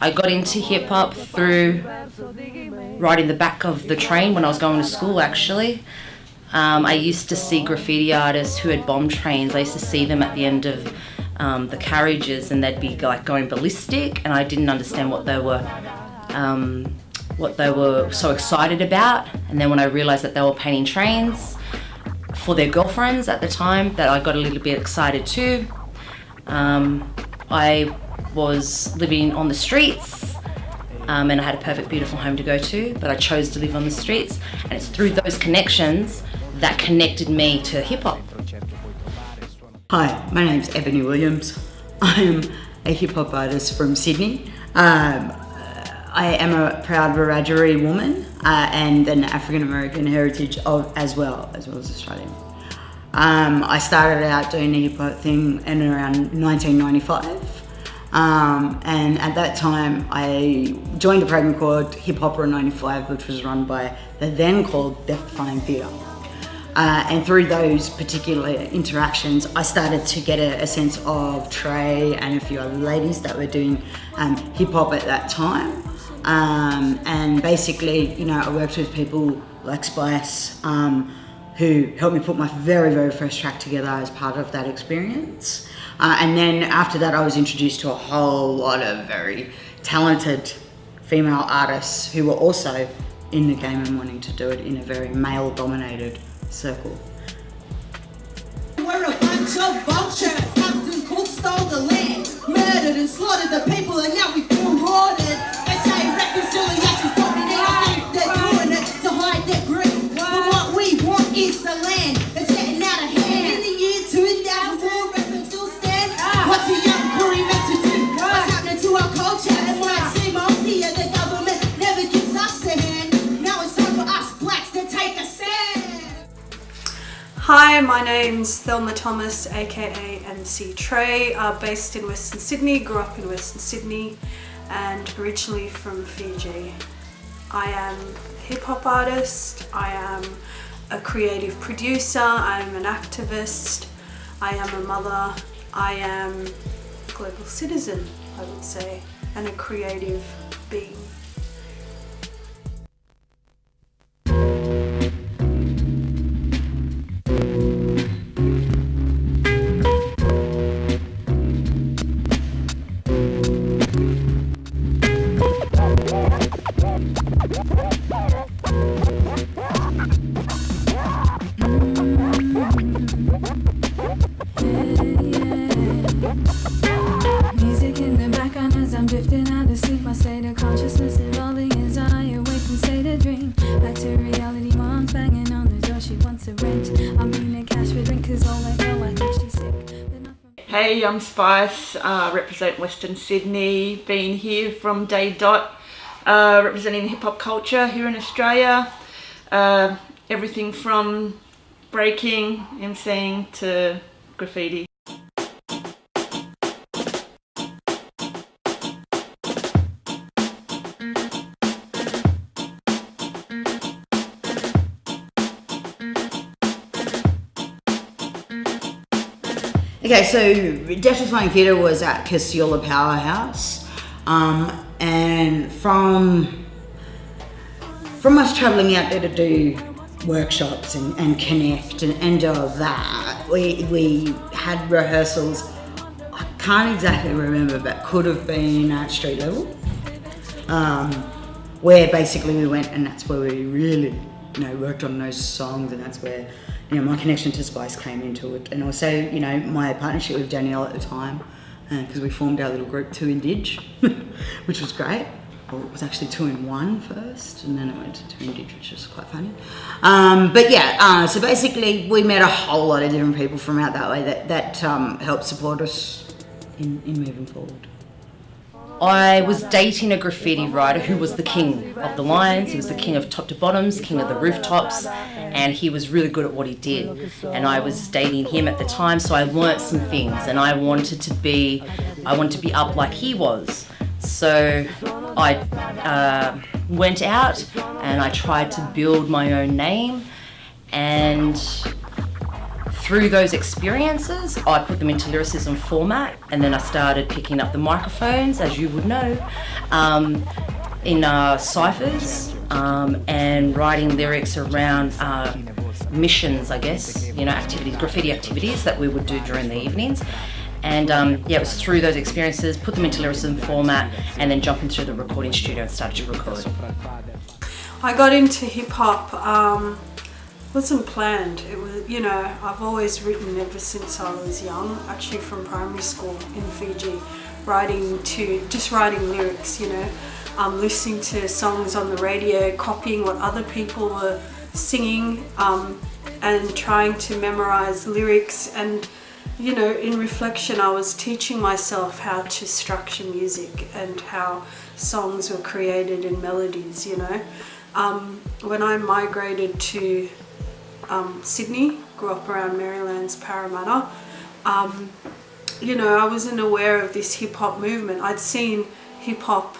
I got into hip hop through riding the back of the train when I was going to school, actually. I used to see graffiti artists who had bomb trains. I used to see them at the end of the carriages, and they'd be like going ballistic, and I didn't understand what they were so excited about. And then when I realized that they were painting trains for their girlfriends at the time, that I got a little bit excited too. I was living on the streets, and I had a perfect, beautiful home to go to, but I chose to live on the streets, and it's through those connections that connected me to hip hop. Hi, my name's Ebony Williams. I'm a hip hop artist from Sydney. I am a proud Wiradjuri woman and an African American heritage as well as Australian. I started out doing the hip hop thing in around 1995. And at that time I joined a program called Hip Hopper 95, which was run by the then called Deaf Flying Theatre. And through those particular interactions, I started to get a sense of Trey and a few other ladies that were doing hip hop at that time. And basically, you know, I worked with people like Spice, who helped me put my very, very first track together as part of that experience. And then after that, I was introduced to a whole lot of very talented female artists who were also in the game and wanting to do it in a very male-dominated circle. We're a bunch of vultures. Captain Cook stole the land, murdered and slaughtered the people, and now we feel rotted. They say reconciliation's probably they're doing it to hide their grief. But what we want is the land that's getting out of hand. In the year 2004, reference still stands. What's a young Korean meant to do? What's happening to our culture? And when I see my here, the government never gives us a hand. Now it's time for us blacks to take a stand. Hi, my name's Thelma Thomas, aka MC Trey, based in Western Sydney, grew up in Western Sydney and originally from Fiji. I am a hip hop artist, I am a creative producer, I am an activist, I am a mother, I am a global citizen, I would say, and a creative being. Music in the background as I'm drifting out to sleep. My state of consciousness evolving as I awake from state of dream. Back to reality, mom's banging on the door, she wants a wrench. I mean a cash for drink, cause all I know I think she's sick. Hey, I'm Spice, represent Western Sydney, been here from day dot, representing hip hop culture here in Australia. Everything from breaking, MCing to graffiti. Okay, so Deaf Flying Theatre was at Cassiola Powerhouse, and from us travelling out there to do workshops and connect and do all that, we had rehearsals. I can't exactly remember, but could have been at street level, where basically we went, and that's where we really, you know, worked on those songs, and that's where, you know, my connection to Spice came into it, and also, you know, my partnership with Danielle at the time, because we formed our little group 2 Indig, which was great. Well, it was actually 2 in 1 first, and then it went to 2 Indig, which was quite funny. But yeah, so basically we met a whole lot of different people from out that way that helped support us in moving forward. I was dating a graffiti writer who was the king of the lines. He was the king of top to bottoms, king of the rooftops, and he was really good at what he did. And I was dating him at the time, so I learnt some things, and I wanted to be up like he was. So I went out and I tried to build my own name, and through those experiences, I put them into lyricism format, and then I started picking up the microphones, as you would know, in ciphers, and writing lyrics around missions, I guess, activities, graffiti activities that we would do during the evenings. And it was through those experiences, put them into lyricism format, and then jump into the recording studio and started to record. I got into hip hop, wasn't planned. It was, I've always written ever since I was young, actually from primary school in Fiji, writing lyrics, listening to songs on the radio, copying what other people were singing, and trying to memorize lyrics. And in reflection, I was teaching myself how to structure music and how songs were created in melodies. When I migrated to Sydney, grew up around Maryland's Parramatta, I wasn't aware of this hip hop movement. I'd seen hip hop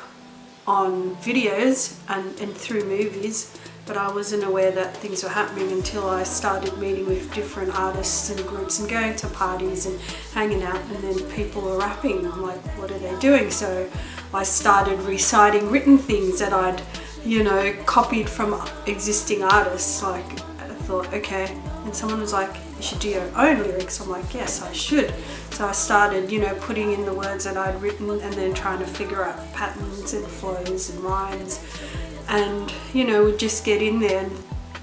on videos and through movies, but I wasn't aware that things were happening until I started meeting with different artists and groups and going to parties and hanging out, and then people were rapping. I'm like, what are they doing? So I started reciting written things that I'd, copied from existing artists. Like, I thought, okay. And someone was like, you should do your own lyrics. I'm like, yes, I should. So I started, putting in the words that I'd written and then trying to figure out patterns and flows and rhymes. And, we'd just get in there, and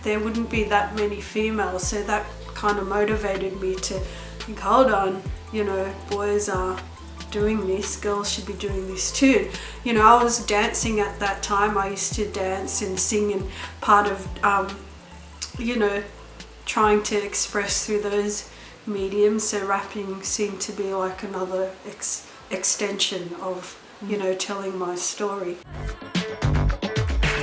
there wouldn't be that many females. So that kind of motivated me to think, hold on, boys are doing this, girls should be doing this too. I was dancing at that time. I used to dance and sing, and part of, trying to express through those mediums. So rapping seemed to be like another extension of, telling my story.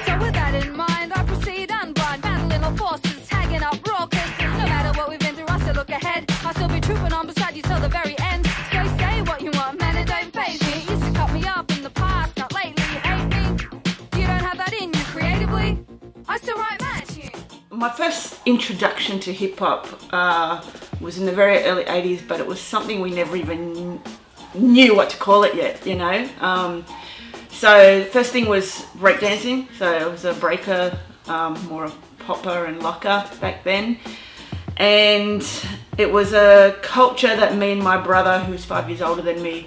So with that in mind, I proceed unblind, battling all forces, tagging up rockers. No matter what we've been through, I still look ahead. I'll still be trooping on beside you till the very end. So say what you want, man, it don't faze me. You used to cut me up in the past, not lately. You hate me, you don't have that in you creatively. I still write match you. My first introduction to hip hop was in the very early 80s, but it was something we never even knew what to call it yet, So the first thing was breakdancing. So I was a breaker, more a popper and locker back then. And it was a culture that me and my brother, who's 5 years older than me,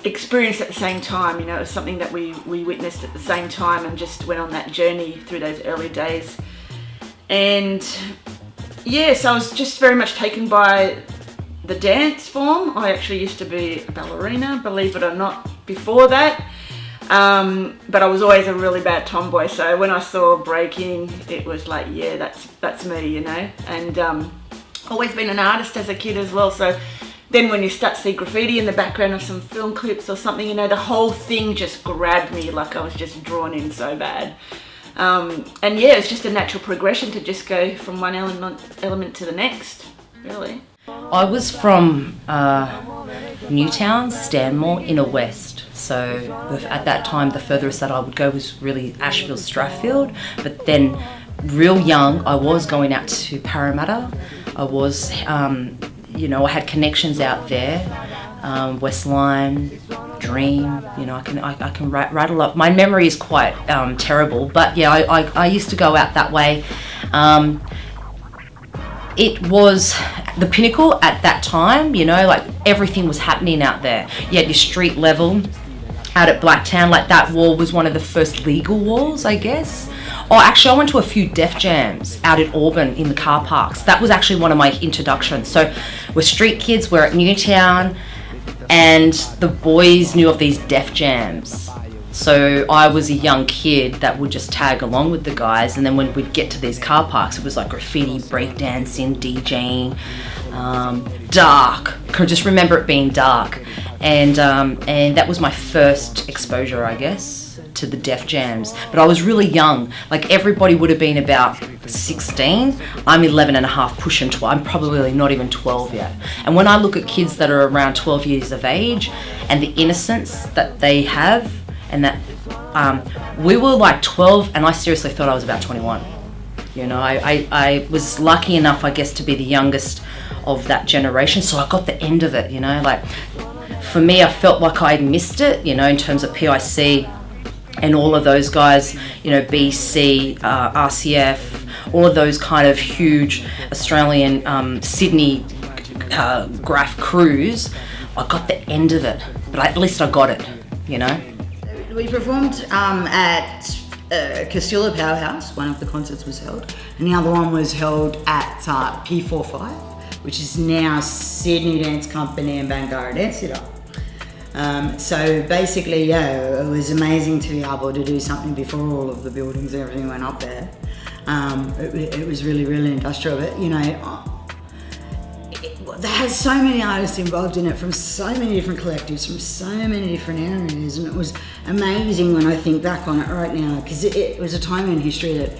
experienced at the same time. It was something that we witnessed at the same time and just went on that journey through those early days. And so I was just very much taken by the dance form. I actually used to be a ballerina, believe it or not, before that. But I was always a really bad tomboy. So when I saw breaking, it was like, yeah, that's me, And always been an artist as a kid as well. So then when you start to see graffiti in the background of some film clips or something, the whole thing just grabbed me, like I was just drawn in so bad. It's just a natural progression to just go from one element to the next, really. I was from Newtown, Stanmore, Inner West. So at that time, the furthest that I would go was really Ashfield, Strathfield. But then, real young, I was going out to Parramatta. I was, I had connections out there, Westline, Dream. I can rattle up. My memory is quite terrible, but yeah, I used to go out that way. It was the pinnacle at that time, like everything was happening out there. You had your street level out at Blacktown, like that wall was one of the first legal walls, I guess. Oh, actually, I went to a few Def Jams out at Auburn in the car parks. That was actually one of my introductions. So we're street kids, we're at Newtown, and the boys knew of these Def Jams. So I was a young kid that would just tag along with the guys, and then when we'd get to these car parks, it was like graffiti, breakdancing, DJing, dark. I can just remember it being dark, and that was my first exposure, I guess, to the Def Jams. But I was really young. Like everybody would have been about 16. I'm 11 and a half, pushing 12. I'm probably not even 12 yet. And when I look at kids that are around 12 years of age and the innocence that they have, and that we were like 12, and I seriously thought I was about 21. You know, I was lucky enough, I guess, to be the youngest of that generation, so I got the end of it, you know. Like, for me, I felt like I'd missed it, you know, in terms of PIC and all of those guys, you know, BC, RCF, all of those kind of huge Australian Sydney graph crews. I got the end of it, but at least I got it, you know. We performed at Castilla Powerhouse. One of the concerts was held, and the other one was held at P45, which is now Sydney Dance Company and Bangarra Dance Theatre. So basically, yeah, it was amazing to be able to do something before all of the buildings and everything went up there. It was really, really industrial, but you know, there has so many artists involved in it from so many different collectives, from so many different areas, and it was amazing when I think back on it right now, because it was a time in history that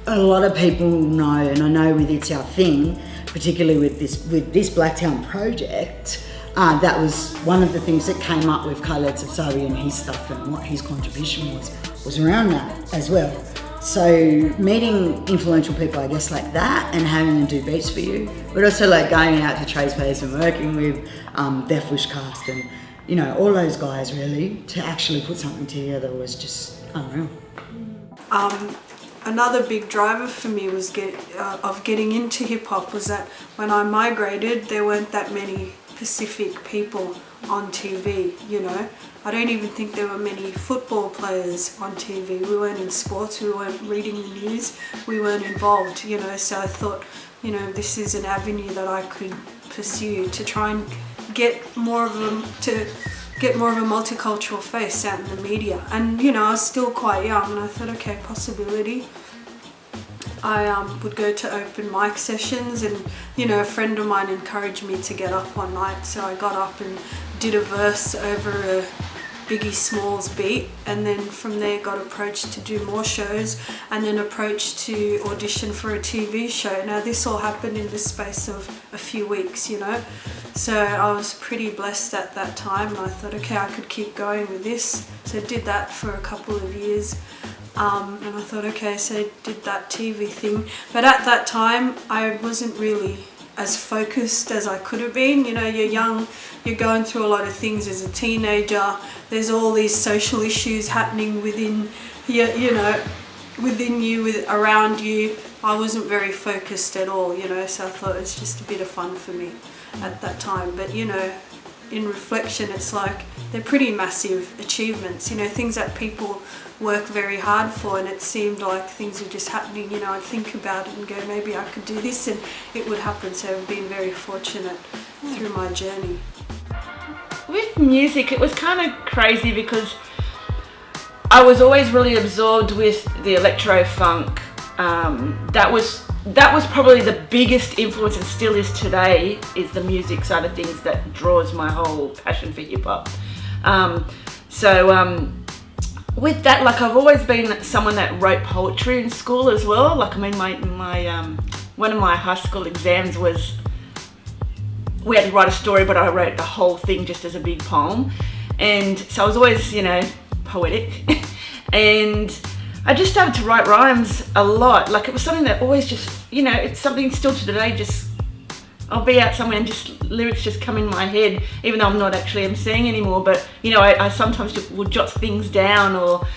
a lot of people know, and I know with It's Our Thing, particularly with this Blacktown project, that was one of the things that came up with Khaled Safsawi and his stuff, and what his contribution was around that as well. So meeting influential people, I guess, like that, and having them do beats for you, but also like going out to Trey's place and working with Def Wish Cast and, you know, all those guys really, to actually put something together was just unreal. Another big driver for me was getting into hip hop was that when I migrated, there weren't that many Pacific people on TV, you know. I don't even think there were many football players on TV. We weren't in sports, we weren't reading the news, we weren't involved, you know. So I thought, you know, this is an avenue that I could pursue to try and get more of a multicultural face out in the media. And, you know, I was still quite young, and I thought, okay, possibility. I would go to open mic sessions, and, you know, a friend of mine encouraged me to get up one night, so I got up and did a verse over a Biggie Smalls beat, and then from there got approached to do more shows, and then approached to audition for a TV show. Now this all happened in the space of a few weeks, you know, so I was pretty blessed at that time, and I thought, okay, I could keep going with this, so I did that for a couple of years. And I thought, okay, so I did that TV thing, but at that time I wasn't really as focused as I could have been. You know, you're young, you're going through a lot of things as a teenager, there's all these social issues happening within you, around you. I wasn't very focused at all, you know, so I thought it's just a bit of fun for me at that time. But, you know, in reflection, it's like they're pretty massive achievements, you know, things that people work very hard for, and it seemed like things were just happening. You know, I'd think about it and go, maybe I could do this, and it would happen. So I've been very fortunate through my journey. With music, it was kind of crazy because I was always really absorbed with the electro funk. That was probably the biggest influence, and still is today, is the music side of things that draws my whole passion for hip hop. With that, like, I've always been someone that wrote poetry in school as well. Like, I mean, my one of my high school exams was, we had to write a story, but I wrote the whole thing just as a big poem. And so I was always, you know, poetic. And I just started to write rhymes a lot. Like, it was something that always just, you know, it's something still to today, just, I'll be out somewhere and just lyrics just come in my head, even though I'm not actually emceeing anymore. But, you know, I sometimes just will jot things down, or,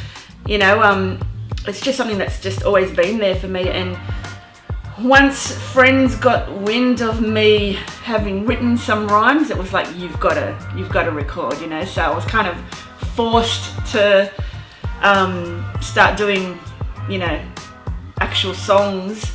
you know, it's just something that's just always been there for me. And once friends got wind of me having written some rhymes, it was like, you've got to record, you know. So I was kind of forced to start doing, you know, actual songs.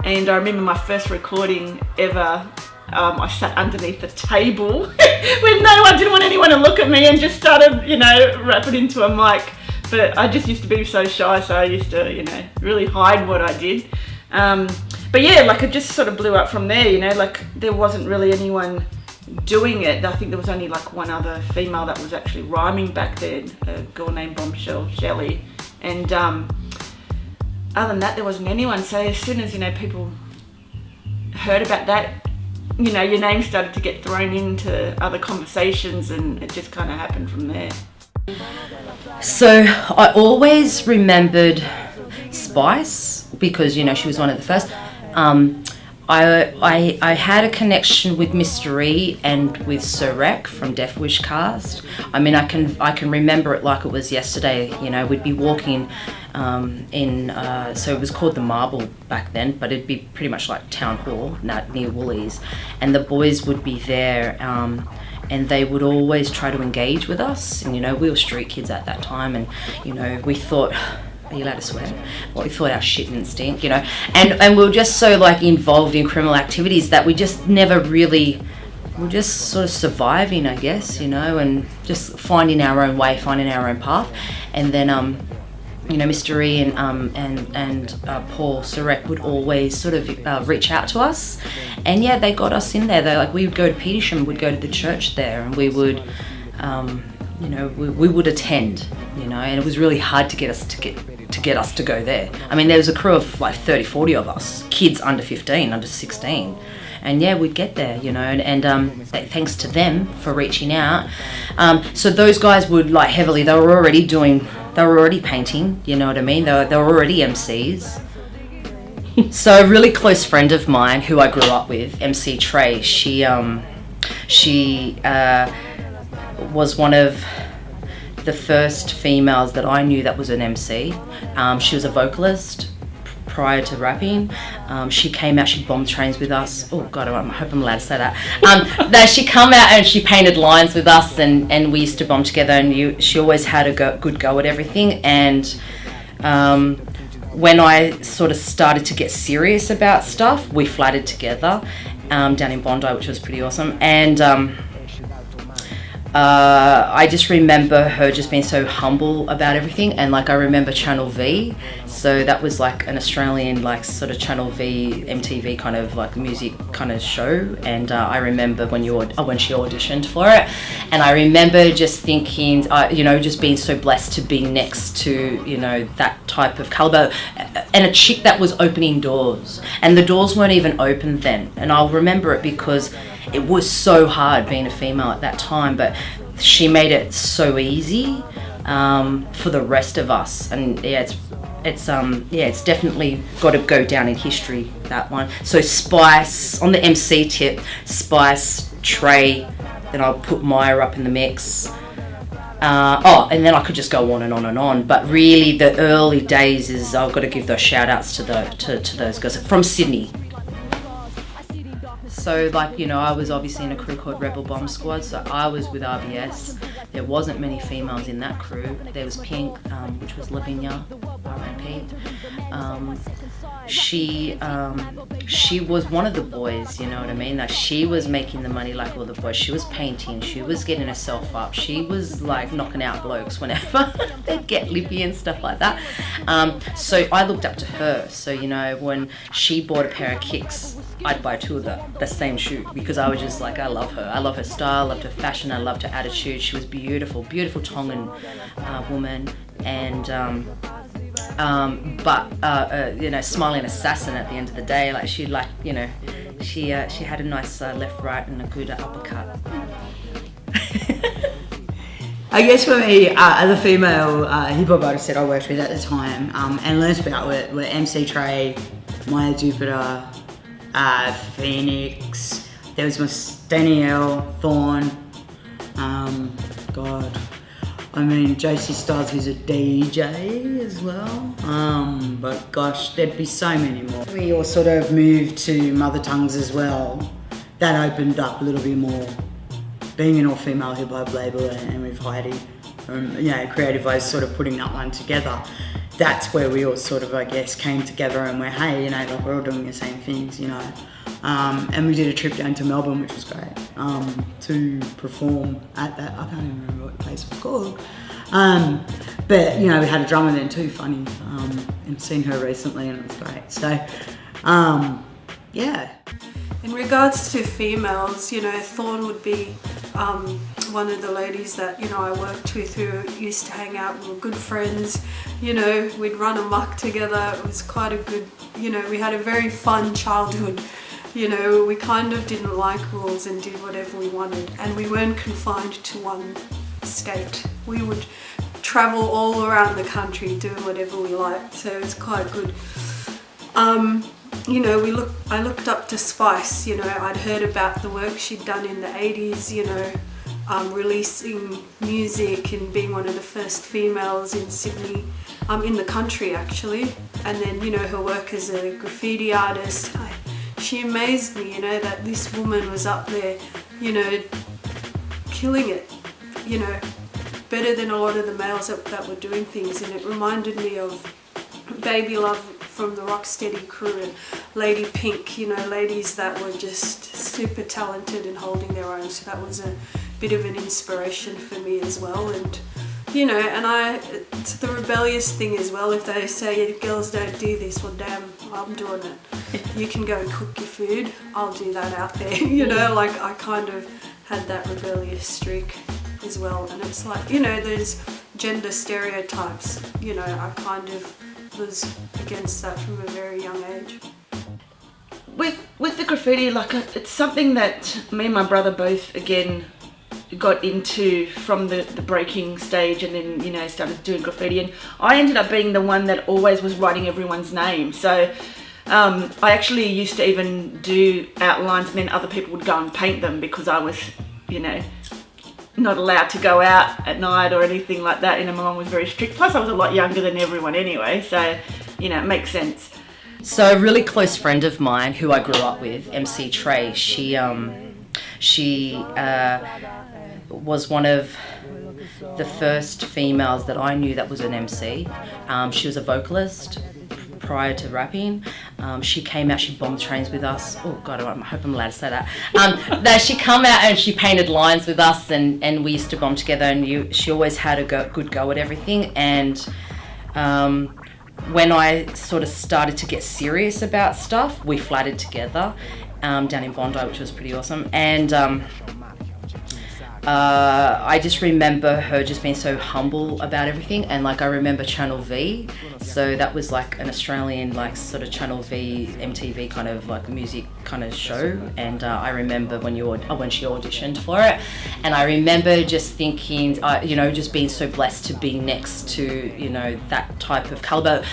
And I remember my first recording ever, I sat underneath a table when I didn't want anyone to look at me, and just started, you know, rapping into a mic. But I just used to be so shy, so I used to, you know, really hide what I did. But yeah, like, it just sort of blew up from there, you know, like, there wasn't really anyone doing it. I think there was only like one other female that was actually rhyming back then, a girl named Bombshell Shelley. And other than that, there wasn't anyone. So as soon as, you know, people heard about that, you know, your name started to get thrown into other conversations, and it just kind of happened from there. So I always remembered Spice because, you know, she was one of the first. I had a connection with Mr. E and with Sir Rec from Death Wish Cast. I mean, I can remember it like it was yesterday. You know, we'd be walking so it was called the Marble back then, but it'd be pretty much like Town Hall near Woolies, and the boys would be there, and they would always try to engage with us. And, you know, we were street kids at that time, and, you know, we thought, are you allowed to swear? Well, we thought our shit didn't stink, you know, and we were just so like involved in criminal activities that we just never really, we're just sort of surviving, I guess, you know, and just finding our own way, finding our own path. And then, you know, Mr. E and Paul Surek would always sort of reach out to us, and yeah, they got us in there. They like, we would go to Petersham, we'd go to the church there, and we would, you know, we would attend, you know, and it was really hard to get us to go there. I mean, there was a crew of like 30, 40 of us, kids under 15, under 16. And yeah, we'd get there, you know, and thanks to them for reaching out. So those guys would like heavily, they were already painting, you know what I mean? They were already MCs. So a really close friend of mine who I grew up with, MC Trey, she was one of the first females that I knew that was an MC. She was a vocalist prior to rapping. She came out, she bombed trains with us. Oh God, I hope I'm allowed to say that. She come out and she painted lines with us, and we used to bomb together, and she always had a good go at everything. And when I sort of started to get serious about stuff, we flatted together down in Bondi, which was pretty awesome. And I just remember her just being so humble about everything. And like, I remember Channel V, so that was like an Australian like sort of Channel V MTV kind of like music kind of show. And I remember when she auditioned for it, and I remember just thinking, you know, just being so blessed to be next to, you know, that type of caliber, and a chick that was opening doors, and the doors weren't even open then. And I'll remember it because it was so hard being a female at that time, but she made it so easy for the rest of us. And yeah, it's definitely got to go down in history, that one. So Spice on the MC tip, Spice, Trey, then I'll put Maya up in the mix. And then I could just go on and on and on. But really, the early days is I've got to give those shout outs to those girls from Sydney. So like, you know, I was obviously in a crew called Rebel Bomb Squad, so I was with RBS. There wasn't many females in that crew. There was Pink, which was Lavinia, R.I.P. She was one of the boys, you know what I mean? Like, she was making the money like all the boys. She was painting, she was getting herself up. She was like knocking out blokes whenever they'd get lippy and stuff like that. So I looked up to her. So, you know, when she bought a pair of kicks, I'd buy two of the same shoe, because I was just like, I love her. I love her style, I loved her fashion, I loved her attitude. She was beautiful, beautiful Tongan woman, and you know, smiling assassin at the end of the day. Like, she like, you know, she had a nice left, right, and a good uppercut. I guess for me, the female hip-hop artist that I worked with at the time and learned about were MC Trey, Maya Jupiter, Phoenix, there was Danielle, Thorn, God, I mean, JC Styles, who's a DJ as well, but gosh, there'd be so many more. We all sort of moved to Mother Tongues as well. That opened up a little bit more, being an all-female hip-hop label, and with Heidi, you know, Creative Ways sort of putting that one together. That's where we all sort of, I guess, came together and went, hey, you know, like, we're all doing the same things, you know. And we did a trip down to Melbourne, which was great, to perform at that, I can't even remember what the place was called. But, you know, we had a drummer then too, funny, and seen her recently, and it was great. So, yeah. In regards to females, you know, Thorn would be one of the ladies that, you know, I worked with, who used to hang out. We were good friends, you know, we'd run amok together. It was quite a good, you know, we had a very fun childhood. You know, we kind of didn't like rules and did whatever we wanted, and we weren't confined to one state. We would travel all around the country doing whatever we liked, so it was quite good. You know, I looked up to Spice. You know, I'd heard about the work she'd done in the 80s, you know, releasing music and being one of the first females in Sydney, in the country actually. And then, you know, her work as a graffiti artist. She amazed me, you know, that this woman was up there, you know, killing it, you know, better than a lot of the males that were doing things. And it reminded me of Baby Love from the Rocksteady crew and Lady Pink, you know, ladies that were just super talented and holding their own. So that was a bit of an inspiration for me as well. And, you know, and it's the rebellious thing as well. If they say girls don't do this, well, damn, I'm doing it. You can go and cook your food, I'll do that out there. You know, like I kind of had that rebellious streak as well. And it's like, you know, there's gender stereotypes, you know, I kind of was against that from a very young age. With the graffiti, like it's something that me and my brother both, again, got into from the breaking stage, and then, you know, started doing graffiti, and I ended up being the one that always was writing everyone's name. So I actually used to even do outlines, and then other people would go and paint them because I was, you know, not allowed to go out at night or anything like that. You know, my mum was very strict. Plus I was a lot younger than everyone anyway, so, you know, it makes sense. So a really close friend of mine who I grew up with, MC Trey, she was one of the first females that I knew that was an MC. She was a vocalist prior to rapping. She came out, she bombed trains with us. Oh God, I hope I'm allowed to say that. She come out and she painted lines with us, and we used to bomb together, and she always had a good go at everything. And when I sort of started to get serious about stuff, we flatted together down in Bondi, which was pretty awesome. And I just remember her just being so humble about everything. And like I remember Channel V, so that was like an Australian like sort of Channel V MTV kind of like music kind of show. And I remember when she auditioned for it, and I remember just thinking, you know, just being so blessed to be next to, you know, that type of caliber,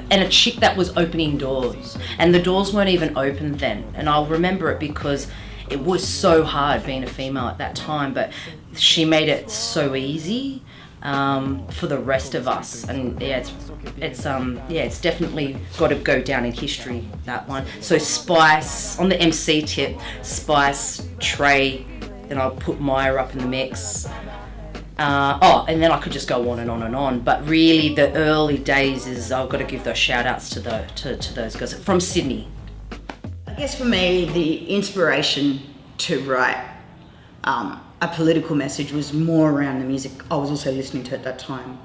and a chick that was opening doors, and the doors weren't even open then. And I'll remember it because it was so hard being a female at that time, but she made it so easy for the rest of us. And yeah, it's definitely got to go down in history, that one. So Spice, on the MC tip, Spice, Trey, then I'll put Maya up in the mix. And then I could just go on and on and on. But really, the early days is I've got to give those shout outs to those girls from Sydney. I guess for me, the inspiration to write a political message was more around the music I was also listening to at that time,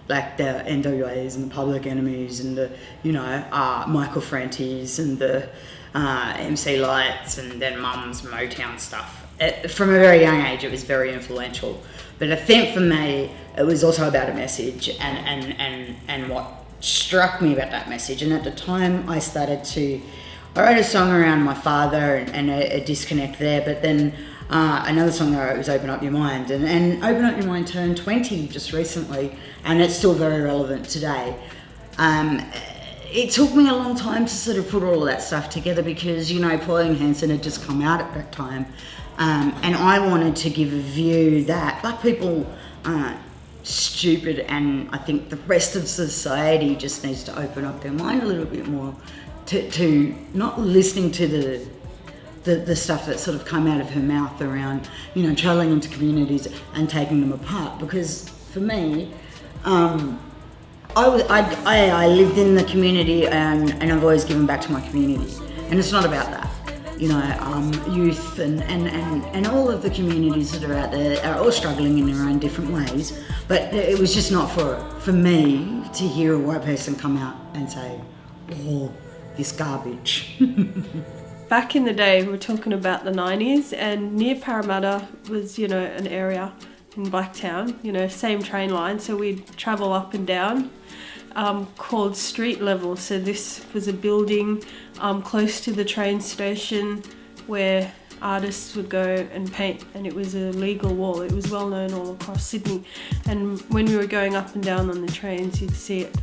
like the NWAs and the Public Enemies and the, you know, Michael Frantis and the MC Lights, and then Mum's Motown stuff. From a very young age, it was very influential. But I think for me, it was also about a message and what struck me about that message. And at the time, I wrote a song around my father and a disconnect there, but then another song I wrote was Open Up Your Mind, and Open Up Your Mind turned 20 just recently, and it's still very relevant today. It took me a long time to sort of put all of that stuff together because, you know, Pauline Hanson had just come out at that time, and I wanted to give a view that black people aren't stupid, and I think the rest of society just needs to open up their mind a little bit more to not listening to the stuff that sort of come out of her mouth around, you know, travelling into communities and taking them apart. Because for me, I lived in the community and I've always given back to my community, and it's not about that. You know, youth and all of the communities that are out there are all struggling in their own different ways, but it was just not for me to hear a white person come out and say, oh, this garbage. Back in the day, we were talking about the 90s, and near Parramatta was, you know, an area in Blacktown, you know, same train line, so we'd travel up and down, called Street Level. So this was a building close to the train station where artists would go and paint, and it was a legal wall. It was well known all across Sydney, and when we were going up and down on the trains, you'd see it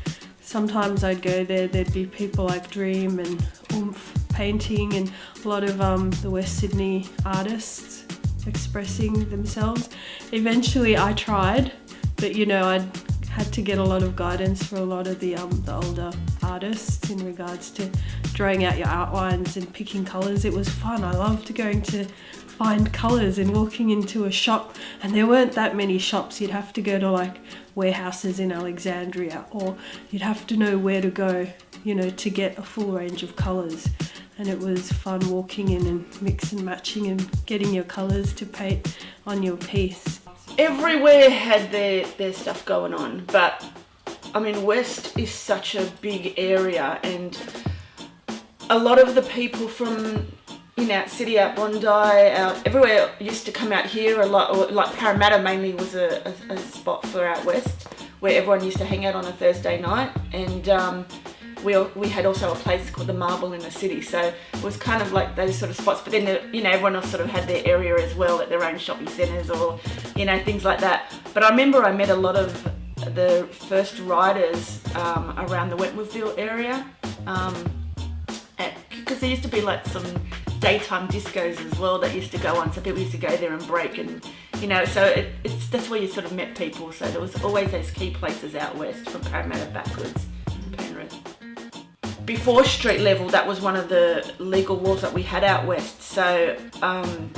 sometimes I'd go there, there'd be people like Dream and Oomph painting, and a lot of the West Sydney artists expressing themselves. Eventually I tried, but I had to get a lot of guidance for a lot of the older artists in regards to drawing out your outlines and picking colours. It was fun. I loved going to find colours and walking into a shop, and there weren't that many shops. You'd have to go to like warehouses in Alexandria, or you'd have to know where to go, to get a full range of colours. And it was fun walking in and mix and matching and getting your colours to paint on your piece. Everywhere had their stuff going on, but I mean, West is such a big area, and a lot of the people from out city, out Bondi, out everywhere used to come out here a lot. Or like Parramatta mainly was a spot for out west, where everyone used to hang out on a Thursday night, and we had also a place called the Marble in the city, so it was kind of like those sort of spots. But then everyone else sort of had their area as well, at their own shopping centres or things like that. But I remember I met a lot of the first riders around the Wentworthville area, because there used to be like some daytime discos as well that used to go on, so people used to go there and break, and so that's where you sort of met people. So there was always those key places out west, from Parramatta backwards to Penrith. Before street level, that was one of the legal walls that we had out west. So one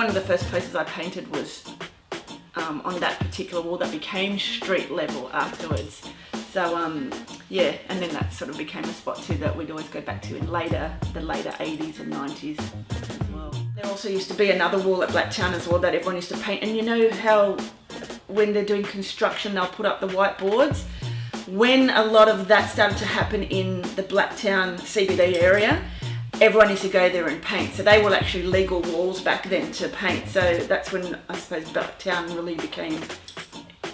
of the first places I painted was on that particular wall that became street level afterwards. So and then that sort of became a spot too that we'd always go back to in the later 80s and 90s as well. There also used to be another wall at Blacktown as well that everyone used to paint, and you know how when they're doing construction they'll put up the whiteboards? When a lot of that started to happen in the Blacktown CBD area, everyone used to go there and paint. So they were actually legal walls back then to paint. So that's when I suppose Blacktown really became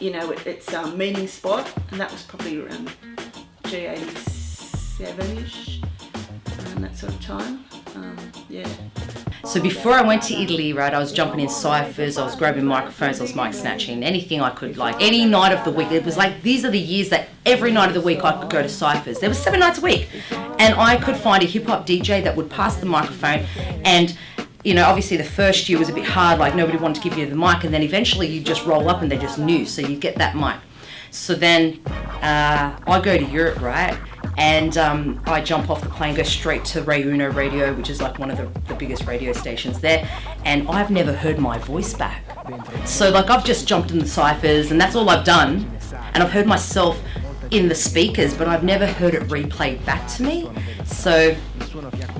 its meeting spot, and that was probably around G87ish, around that sort of time. So before I went to Italy, right, I was jumping in ciphers, I was grabbing microphones, I was mic snatching, anything I could, like any night of the week. It was like, these are the years that every night of the week I could go to ciphers. There was 7 nights a week, and I could find a hip hop DJ that would pass the microphone, and obviously the first year was a bit hard, like nobody wanted to give you the mic, and then eventually you just roll up and they just knew, so you get that mic. So then I go to Europe, right, and I jump off the plane, go straight to Ray Uno Radio, which is like one of the biggest radio stations there, and I've never heard my voice back. So like I've just jumped in the ciphers and that's all I've done, and I've heard myself in the speakers, but I've never heard it replayed back to me. So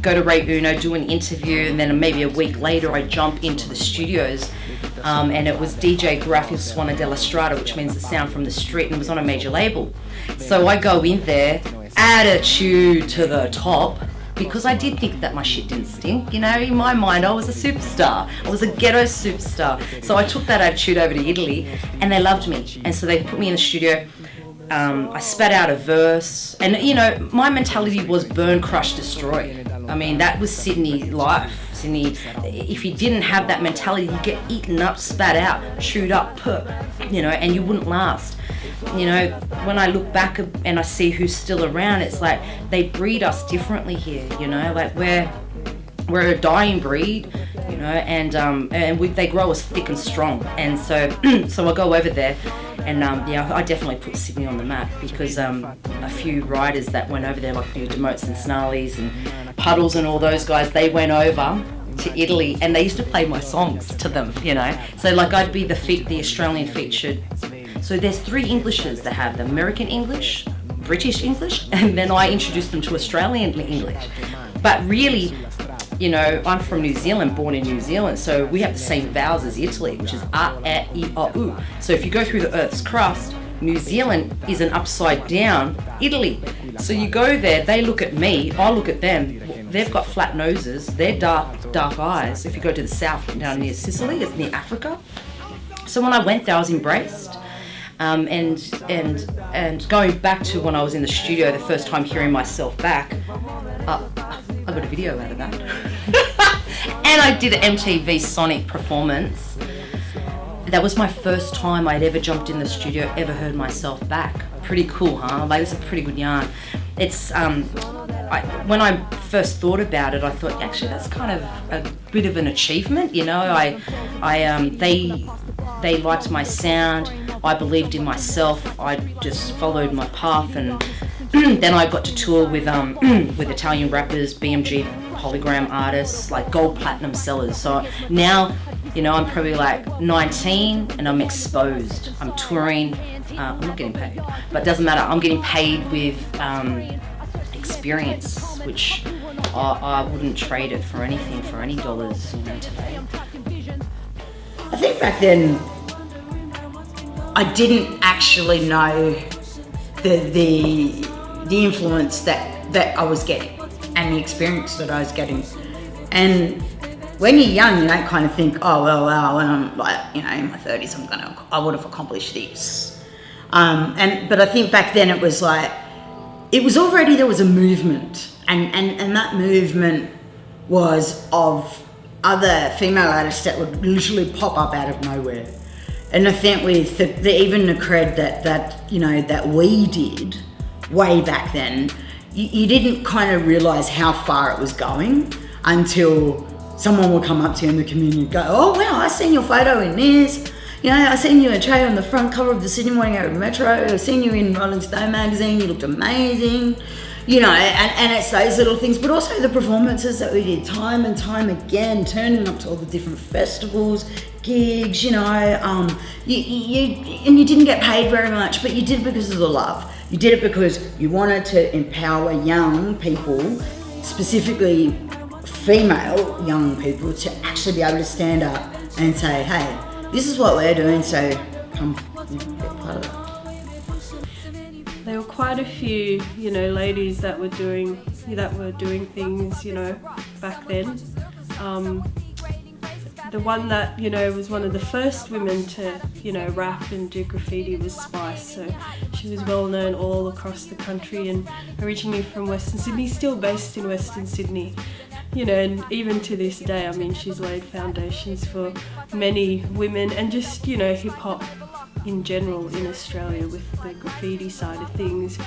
go to Ray Uno, do an interview, and then maybe a week later I jump into the studios, and it was DJ Graffio Suona della Strada, which means the sound from the street, and it was on a major label. So I go in there, attitude to the top, because I did think that my shit didn't stink. In my mind I was a superstar. I was a ghetto superstar. So I took that attitude over to Italy, and they loved me, and so they put me in the studio. I spat out a verse, and my mentality was burn, crush, destroy. I mean, that was Sydney life. Sydney, if you didn't have that mentality, you get eaten up, spat out, chewed up, and you wouldn't last. When I look back and I see who's still around, it's like they breed us differently here, like we're a dying breed, and they grow us thick and strong. And so I go over there, and I definitely put Sydney on the map, because a few riders that went over there, like Demotes and Snarlies and Puddles and all those guys, they went over to Italy and they used to play my songs to them, So like I'd be the Australian featured. So there's 3 Englishes that have the American English, British English, and then I introduced them to Australian English. But really, I'm from New Zealand, born in New Zealand, so we have the same vowels as Italy, which is A, E, I, O, U. So if you go through the Earth's crust, New Zealand is an upside down Italy. So you go there, they look at me, I look at them. They've got flat noses, they're dark eyes. If you go to the south, down near Sicily, it's near Africa. So when I went there, I was embraced. And going back to when I was in the studio, the first time hearing myself back, I got a video out of that. And I did an MTV Sonic performance. That was my first time I'd ever jumped in the studio, ever heard myself back. pretty cool, huh? Like, it's a pretty good yarn. It's, when I first thought about it, I thought, actually, that's kind of a bit of an achievement, you know? They liked my sound, I believed in myself, I just followed my path, and then I got to tour with Italian rappers, BMG polygram artists, like gold platinum sellers. So now, you know, I'm probably like 19 and I'm exposed. I'm touring, I'm not getting paid, but it doesn't matter. I'm getting paid with experience, which I wouldn't trade it for anything, for any dollars, you know, today. I think back then I didn't actually know the influence that I was getting and the experience that I was getting. And when you're young, you don't kind of think, oh well, when I'm like, you know, in my 30s, I would have accomplished this. But I think back then it was like, it was already, there was a movement, and that movement was of other female artists that would literally pop up out of nowhere. And I think with even the cred that you know, that we did way back then, you didn't kind of realise how far it was going until someone would come up to you in the community and go, oh wow, I seen your photo in this. You know, I seen you and Trey on the front cover of the Sydney Morning Herald Metro. I seen you in Rolling Stone magazine. You looked amazing. You know, and it's those little things, but also the performances that we did time and time again, turning up to all the different festivals, gigs, you know, you didn't get paid very much, but you did it because of the love. You did it because you wanted to empower young people, specifically female young people, to actually be able to stand up and say, hey, this is what we're doing, so come be part of it. There were quite a few, you know, ladies that were doing things, you know, back then. The one that, you know, was one of the first women to, you know, rap and do graffiti was Spice. So she was well known all across the country and originally from Western Sydney, still based in Western Sydney. You know, and even to this day, I mean, she's laid foundations for many women and just, you know, hip hop in general in Australia with the graffiti side of things,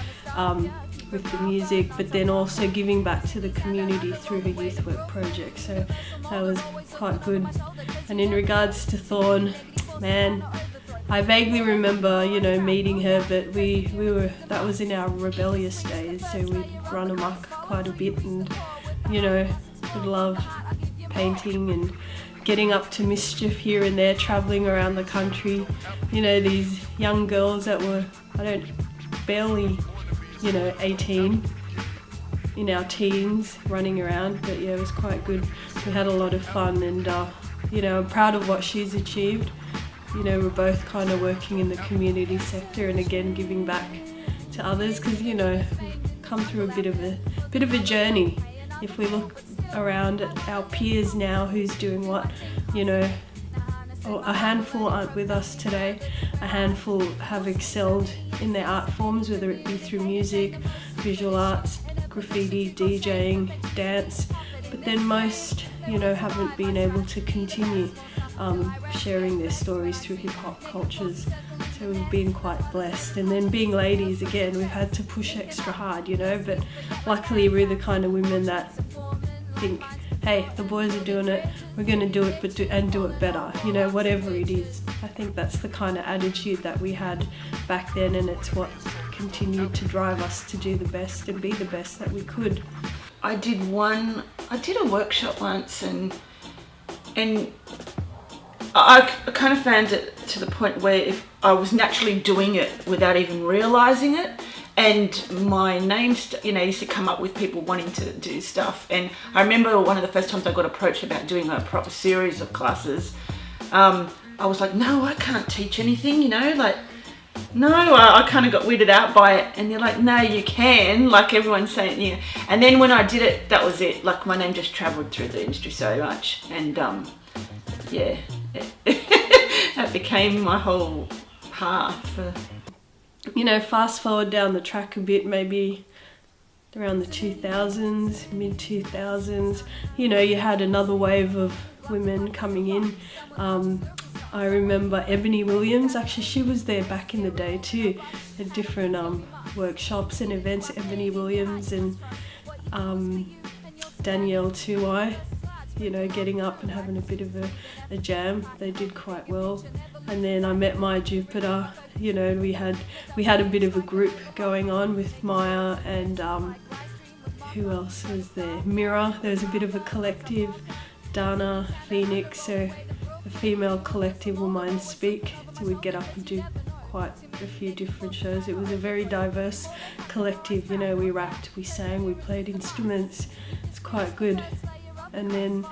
with the music, but then also giving back to the community through her youth work project. So that was quite good. And in regards to Thorn, man, I vaguely remember, you know, meeting her, but we were, that was in our rebellious days, so we'd run amok quite a bit and, you know, would love painting and getting up to mischief here and there, travelling around the country. You know, these young girls that were, barely, you know, 18, in our teens, running around, but yeah, it was quite good. We had a lot of fun and, you know, I'm proud of what she's achieved. You know, we're both kind of working in the community sector and again giving back to others because, you know, we've come through a bit of a journey. If we look around at our peers now who's doing what, you know, a handful aren't with us today, a handful have excelled in their art forms, whether it be through music, visual arts, graffiti, DJing, dance, but then most, you know, haven't been able to continue sharing their stories through hip-hop cultures. So we've been quite blessed. And then being ladies, again, we've had to push extra hard, you know, but luckily we're the kind of women that think, hey, the boys are doing it, we're going to do it, but do it better, you know, whatever it is. I think that's the kind of attitude that we had back then, and it's what continued to drive us to do the best and be the best that we could. I did a workshop once and I kind of found it to the point where if I was naturally doing it without even realising it, and my name, you know, used to come up with people wanting to do stuff. And I remember one of the first times I got approached about doing a proper series of classes, I was like, no, I can't teach anything, you know, like, no, I kind of got weirded out by it. And they're like, no, you can, like everyone's saying, yeah. And then when I did it, that was it. Like my name just travelled through the industry so much. And yeah, that became my whole path. You know, fast forward down the track a bit, maybe around the 2000s, mid-2000s, you know, you had another wave of women coming in. I remember Ebony Williams, actually she was there back in the day too, at different workshops and events. Ebony Williams and Danielle 2I, you know, getting up and having a bit of a jam. They did quite well. And then I met my Jupiter, you know, and we had a bit of a group going on with Maya and who else was there? Mira. There was a bit of a collective. Dana, Phoenix, so a female collective will mind speak. So we'd get up and do quite a few different shows. It was a very diverse collective, you know, we rapped, we sang, we played instruments. It's quite good. And then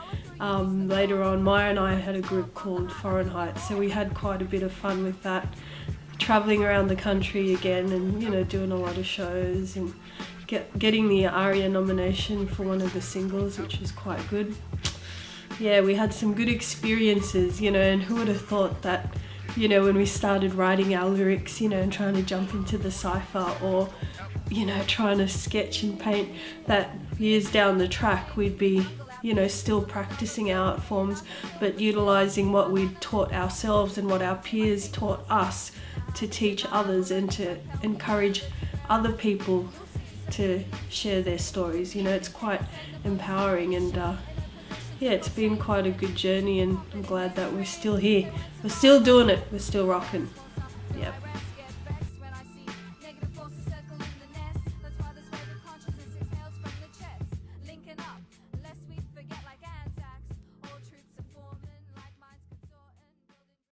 later on, Maya and I had a group called Foreign Heights, so we had quite a bit of fun with that, travelling around the country again and, you know, doing a lot of shows and getting the ARIA nomination for one of the singles, which was quite good. Yeah, we had some good experiences, you know, and who would have thought that, you know, when we started writing our lyrics, you know, and trying to jump into the cypher or, you know, trying to sketch and paint, that years down the track we'd be, you know, still practicing our art forms, but utilising what we'd taught ourselves and what our peers taught us to teach others and to encourage other people to share their stories. You know, it's quite empowering and yeah, it's been quite a good journey and I'm glad that we're still here. We're still doing it, we're still rocking. Yep.